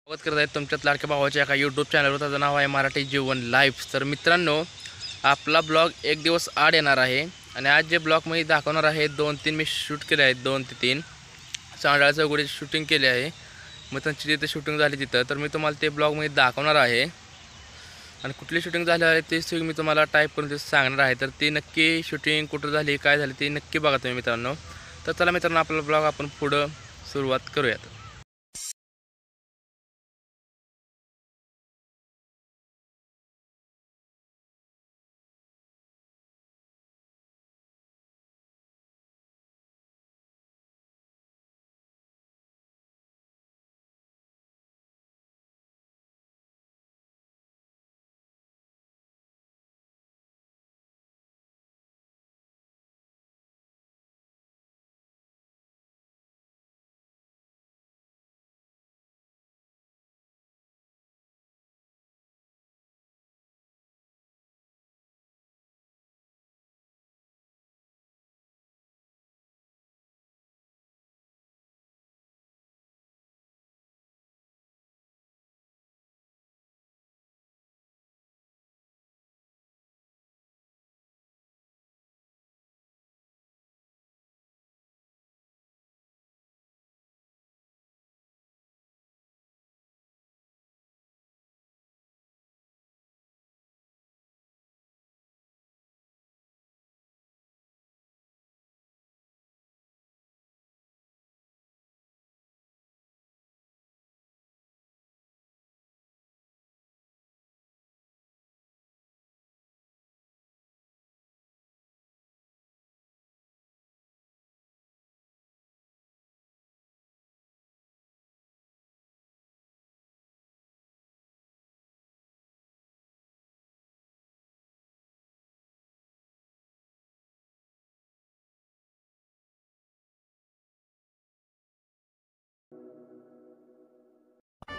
स्वागत करत आहेत तुमच्यात लाडक्या भावाच्या एका यूट्यूब चॅनलवर. त्याचं नाव आहे मराठी जीवन लाईफ. तर मित्रांनो, आपला ब्लॉग एक दिवस आड येणार आहे आणि आज जे ब्लॉग मी दाखवणार आहे 2-3 मी शूट केले आहेत. 2 ते 3 चांडाळ चौघडी शूटिंग केले आहे. मग त्यांची जिथे शूटिंग झाली तिथं तर मी तुम्हाला ते ब्लॉग मध्ये दाखवणार आहे आणि कुठली शूटिंग झाली आहे ते मी तुम्हाला टाईप करून सांगणार आहे. तर ती नक्की शूटिंग कुठं झाली काय झाली ते नक्की बघा तुम्ही मित्रांनो. तर चला मित्रांनो, आपला ब्लॉग आपण पुढं सुरुवात करूयात.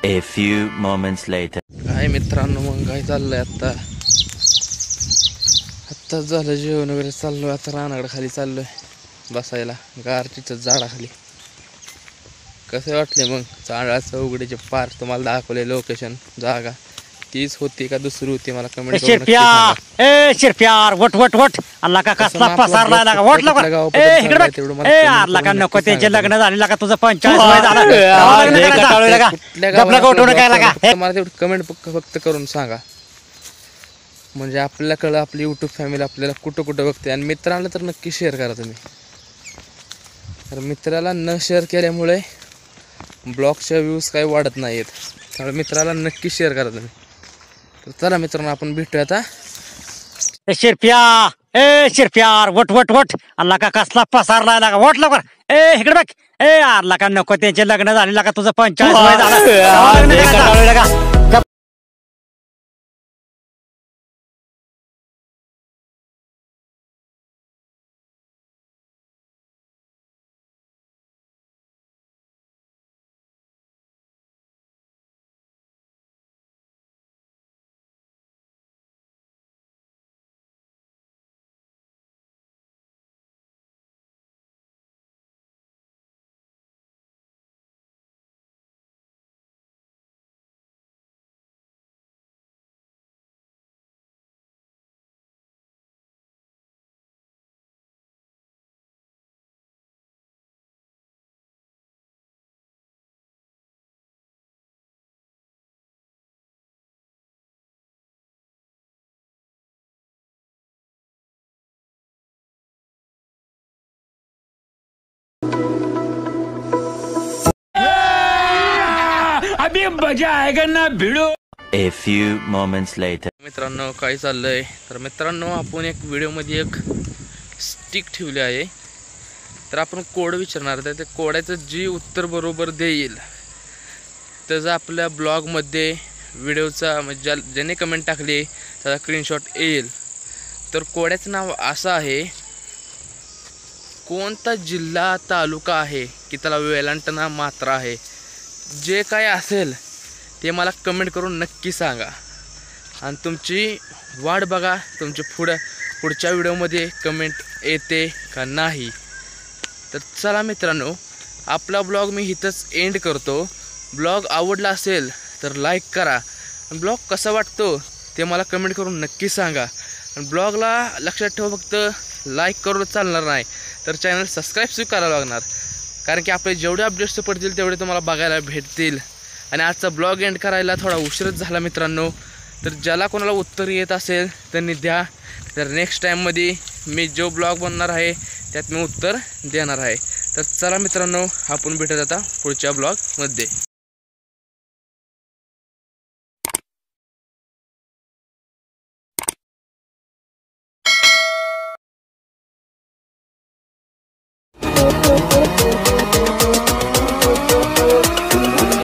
A few moments later. काय मित्रांनो, मग काय चाललंय आत्ताच झालं जेवण वगैरे. चाललोय आता रानाकडे खाली चाललोय बसायला गारचीच्या झाडाखाली. कसे वाटले मग चांडाळ चौघडीचे पार तुम्हाला दाखवले लोकेशन जागा तीच होती का दुसरी होती मला कमेंट करून शिरप्यार वट वट वट अल्ला का कसला पसारला लागा वट लवकर ए इकडे बघ ए अल्ला का नको त्यांचे लग्न झाले का तुझं 45 वय झालं आपलं गोठवणं काय लागा मला तेवढं कमेंट फक्त करून सांगा म्हणजे आपल्याला कळलं आपली यूट्यूब फॅमिली आपल्याला कुठं कुठं बघते. आणि मित्रांना तर नक्की शेअर करा तुम्ही. तर मित्राला न शेअर केल्यामुळे ब्लॉगच्या व्ह्यूज काही वाढत नाहीत. त्यामुळे मित्राला नक्की शेअर करा तुम्ही. तर चला मित्रांनो, आपण भेटूया आता. शिरप्यार वट वट वट अल्ला का कसला पसारला लागा वट लवकर ए इकडे बघ ए अल्ला का नको त्यांचे लग्न झाले का तुझं 45 वय झालं अभी मजा आएगा ना भिड़ो. A few moments later. मित्रांनो, काय चाललंय तर मित्रांनो, आपण एक व्हिडिओमध्ये एक स्टिक ठेवली आहे. तर आपण कोड विचारणार तर ते कोडाचं जी उत्तर बरोबर देईल त्याचं आपल्या ब्लॉगमध्ये व्हिडिओचा म्हणजे ज्याने कमेंट टाकली त्याचा स्क्रीनशॉट येईल. तर कोड्याचं नाव असं आहे, कोणता जिल्हा तालुका आहे की त्याला वेलांटना मात्रा आहे. जे काय असेल ते मला कमेंट करून नक्की सांगा आणि तुमची वाट बघा. तुमची पुढच्या व्हिडिओमध्ये कमेंट येते का नाही. तर चला मित्रांनो, आपला ब्लॉग मी इथंच एंड करतो. ब्लॉग आवडला असेल तर लाईक करा. ब्लॉग कसा वाटतो ते मला कमेंट करून नक्की सांगा. आणि ब्लॉगला लक्षात ठेवा, फक्त लाईक करून चालणार नाही, तर चॅनल सबस्क्राईबसुद्धा करावं लागणार. कारण की आपले जेवढे अपडेट्स पडतील तेवढे तुम्हाला बघायला भेटतील. आणि आजचा ब्लॉग एंड करायला थोडा उशीरच झाला मित्रांनो. तर ज्याला कोणाला उत्तर येत असेल त्यांनी द्या. तर नेक्स्ट टाईममध्ये मी जो ब्लॉग बनणार आहे त्यात मी उत्तर देणार आहे. तर चला मित्रांनो, आपण भेटत आता पुढच्या ब्लॉगमध्ये.